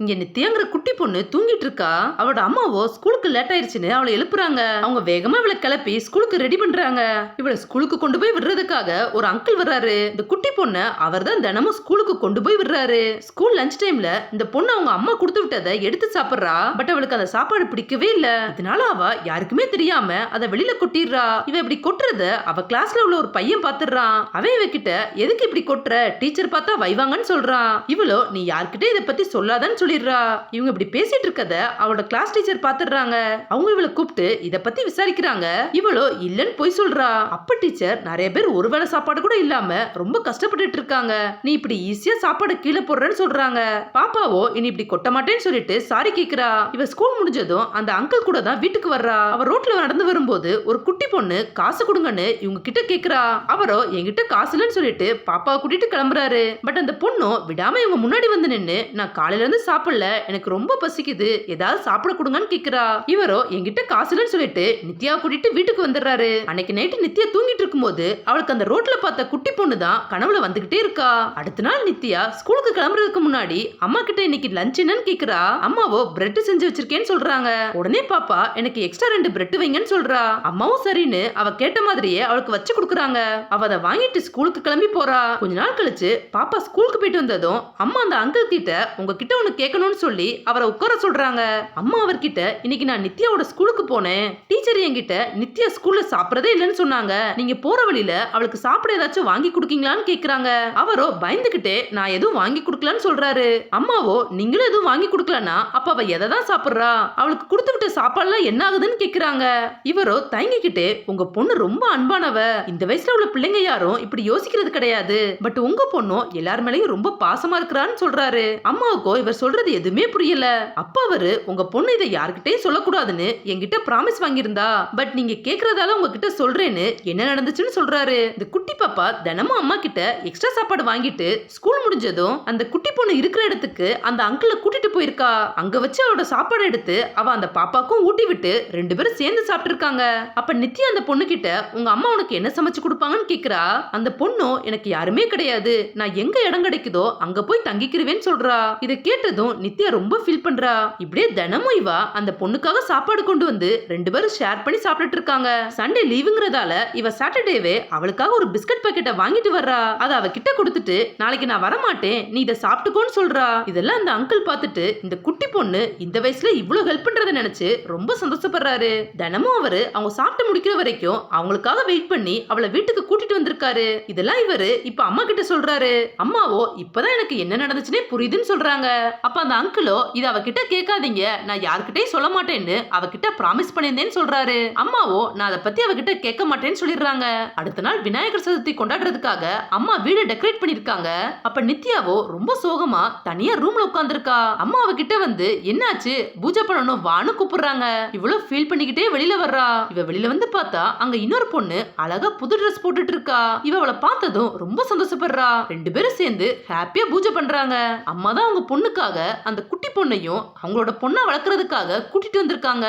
இங்க நித்யாங்கிற குட்டி பொண்ணு தூங்கிட்டு இருக்கா. அவளோட அம்மாவோ ஸ்கூலுக்கு லேட் ஆயிருச்சுன்னு அவளை எழுப்புறாங்க. அவங்க வேகமா இவளை கிளப்பி ஸ்கூலுக்கு ரெடி பண்றாங்க. இவளை ஸ்கூலுக்கு கொண்டு போய் விடுறதுக்காக ஒரு அங்கிள் வர்றாரு. இந்த குட்டி பொண்ணு அவர் தான் தினமும் ஸ்கூலுக்கு கொண்டு போய் விடுறாரு. ஸ்கூல் லஞ்ச் டைம்ல இந்த பொண்ணு அவங்க அம்மா கொடுத்து விட்டதை எடுத்து சாப்பிடுறா. பட் அவளுக்கு அந்த சாப்பாடு பிடிக்கவே இல்ல. இதனால அவ யாருக்குமே தெரியாம அதை வெளியில கொட்டிடுறா. இவ இப்படி கொட்டுறத அவ கிளாஸ்ல உள்ள ஒரு பையன் பாத்துறான். அவன் இவகிட்ட எதுக்கு இப்படி கொட்டுற, டீச்சர் பார்த்தா வைவாங்கன்னு சொல்றான். இவளோ நீ யார்கிட்ட இதை பத்தி சொல்லாதன்னு சொல்லிடுறா. இவங்க இப்படி பேசிட்டு இருக்கத அவளோட கிளாஸ் டீச்சர் பாத்துறாங்க. அவங்க இவளை கூப்பிட்டு இத பத்தி விசாரிக்கிறாங்க. இவளோ இல்லன்னு போய் சொல்றா. அப்ப டீச்சர் நிறைய பேர் ஒருவேளை சாப்பாடு கூட இல்லாம ரொம்ப கஷ்டப்பட்டுட்டு இருக்காங்க, நீ இப்படி ஈஸியா சாப்பாடு கீழே போடுறன்னு சொல்றாங்க. பாப்பாவோ இனி இப்படி கொட்ட மாட்டேன்னு சொல்லிட்டு சாரி கேக்குறா. இவ ஸ்கூல் முடிஞ்சதும் அந்த அங்கிள் கூட தான் வீட்டுக்கு வர்றா. அவ ரோட்ல நடந்து வரும்போது ஒரு குட்டி பொண்ணு காசு கொடுங்கன்னு இவங்க கிட்ட கேக்குறா. அவரோ என்கிட்ட காசு இல்லன்னு சொல்லிட்டு பாப்பாவை கூட்டிட்டு கிளம்புறாரு. பட் அந்த பொண்ணும் விடாம இவங்க முன்னாடி வந்து நின்னு நான் காலையில இருந்து சாப்பிடல, எனக்கு ரொம்ப பசிக்குது, ஏதாவது சாப்பிட கொடுங்கன்னு கேக்குறா. இவரோ என்கிட்ட காசு இல்லன்னு சொல்லிட்டு நித்யா கூட்டிட்டு வீட்டுக்கு வந்துடுறாரு. அன்னைக்கு நைட்டு நித்யா தூங்கிட்டு இருக்கும்போது அவளுக்கு அந்த ரோட்ல பார்த்த குட்டி பொண்ணு தான் கனவுல வந்துகிட்டே இருக்கா. அடுத்த நாள் நித்யா ஸ்கூலுக்கு கிளம்புறதுக்கு முன்னாடி அம்மா கிட்ட இன்னைக்கு லஞ்ச் என்னன்னு கேக்குறா. அம்மாவோ பிரெட் செஞ்சு வச்சிருக்கேன்னு சொல்றாங்க. உடனே பாப்பா எனக்கு எக்ஸ்ட்ரா 2 பிரெட் வைங்கன்னு சொல்றா. அம்மாவும் சரின்னு அவ கேட்ட மாதிரியே அவளுக்கு வச்சு கொடுக்குறாங்க. அவ அதை வாங்கிட்டு ஸ்கூலுக்கு கிளம்பி போறா. கொஞ்ச நாள் கழிச்சு பாப்பா ஸ்கூலுக்கு போயிட்டு வந்ததும் அம்மா அந்த அங்கிள் கிட்ட உங்ககிட்ட ஒண்ணு கேட்கணும்னு சொல்லி அவரை உட்கார சொல்றாங்க. அம்மா அவர்கிட்ட இன்னைக்கு நான் நித்யாவோட ஸ்கூலுக்கு போனேன், டீச்சர் என்கிட்ட நித்யா ஸ்கூல்ல சாப்பிடறதே இல்லைன்னு சொன்னாங்க, நீங்க போற வழியில அவளுக்கு சாப்பிட ஏதாச்சும் வாங்கி கொடுக்கீங்களான்னு கேக்குறாங்க. அவரோ பயந்துகிட்டே நான் எதுவும் வாங்கி கொடுக்கலன்னு சொல்றாரு. அம்மாவோ நீங்களும் எதுவும் வாங்கி கொடுக்கலன்னா அப்ப அவ எதை தான் சாப்பிடுறா, அவளுக்கு கொடுத்து விட்ட சாப்பாடுலாம் என்ன ஆகுதுன்னு கேக்குறாங்க. இவரோ தயங்கிக்கிட்டே உங்க பொண்ணு ரொம்ப அன்பானவ, இந்த வயசுல உள்ள பிள்ளைங்க யாரும் இப்படி யோசிக்கிறது கிடையாது, பட் உங்க பொண்ணும் எல்லார் மேலயும் ரொம்ப பாசமா இருக்கிறான்னு சொல்றாரு. அம்மாவுக்கோ இவர் சொல்றது எதுவுமே புரியல. அப்ப அவரு உங்க பொண்ணு இதை யார்கிட்டயும் சொல்லக்கூடாதுன்னு என்கிட்ட பிராமிஸ் வாங்கியிருந்தா, பட் நீங்க கேக்குறதால உங்ககிட்ட சொல்றேன்னு என்ன நடந்துச்சுன்னு சொல்றாரு. இந்த குட்டி பாப்பா தினமும் அம்மா கிட்ட எக்ஸ்ட்ரா சாப்பாடு வாங்கிட்டு ஸ்கூல் முடிஞ்சதும் அந்த குட்டி பொண்ணு இருக்கிற இடத்துக்கு அந்த அங்கிளை கூட்டிட்டு போயிருக்கா. அங்க வச்சு அவளோட சாப்பாடு எடுத்து அவ அந்த பாப்பாக்கும் ஊட்டி விட்டு 2 பேரும் சேர்ந்து சாப்பிட்டு இருக்காங்க. அப்ப நித்யா அந்த பொண்ணு கிட்ட உங்க அம்மா உனக்கு என்ன சமைச்சு கொடுப்பாங்கன்னு கேக்குறா. அந்த பொண்ணும் எனக்கு யாருமே கிடையாது, நான் எங்க இடம் கிடைக்குதோ அங்க போய் தங்கிக்கிறவேன்னு சொல்றா. இதை கேட்டதும் நித்யா ரொம்ப ஃபீல் பண்றா. இப்படியே தினமும் இவ அந்த பொண்ணுக்காக சாப்பாடு கொண்டு வந்து 2 பேரும் ஷேர் பண்ணி சாப்பிட்டுட்டு இருக்காங்க. சண்டே லீவுங்கிறதால இவ சாட்டர்டேவே அவளுக்காக ஒரு பிஸ்கட் பாக்கெட்டை வாங்கிட்டு வர்றா. அதை அவ கிட்ட கொடுத்துட்டு நாளைக்கு நான் வரமாட்டேன், நீ இதை சாப்பிட்டுக்கோன்னு சொல்றா. இதெல்லாம் அந்த அங்கிள் பார்த்துட்டு இந்த குட்டி பொண்ணு இந்த வயசுல இவ்வளவு ஹெல்ப் பண்றதை நினைச்சு ரொம்ப சந்தோஷப்படுறாரு. தினமும் அவரு அவங்க சாப்பிட்டு முடிக்கிற வரைக்கும் அவங்களுக்காக வெயிட் பண்ணி அவளை வீட்டுக்கு கூட்டிட்டு வந்திருக்காரு. இதெல்லாம் இவரு இப்ப அம்மா கிட்ட சொல்றாரு. அம்மாவோ இப்பதான் எனக்கு என்ன நடந்துச்சுன்னே புரியுதுன்னு சொல்றாங்க. அப்ப அந்த அங்கிளோ இத அவகிட்ட கேட்காதீங்க, நான் யார்கிட்டயும் சொல்ல மாட்டேன்னு அவகிட்ட பிராமிஸ் பண்ணியிருந்தேன்னு சொல்றாரு. அம்மாவோ நான் அதை பத்தி அவகிட்ட கேட்க மாட்டேன்னு சொல்லிடுறாங்க. அடுத்த நாள் விநாயகர் சதுர்த்தி கொண்டாடுறதுக்காக அம்மா வீடு டெக்கரேட் பண்ணிருக்காங்க. அப்ப நித்யாவோ ரொம்ப சோகமா தனியா ரூம்ல உட்கார்ந்துருக்கா. அம்மா அவகிட்ட வந்து என்னாச்சு பூஜை பண்ணணும் வான்னு கூப்பிடுறாங்க. இவ்வளவு ஃபீல் பண்ணிக்கிட்டே வெளியில வர்றா. இவ வெளியில வந்து பார்த்தா அங்க இன்னொரு பொண்ணு அழகா புது ட்ரெஸ் போட்டுட்டு இருக்கா. இவ அவளை பார்த்ததும் ரொம்ப சந்தோஷப்படுறா. 2 பேரும் சேர்ந்து ஹாப்பியா பூஜை பண்றாங்க. அம்மா தான் அவங்க பொண்ணுக்காக அந்த குட்டி பொண்ணையும் அவங்களோட பொண்ணை வளர்க்கறதுக்காக கூட்டிட்டு வந்திருக்காங்க.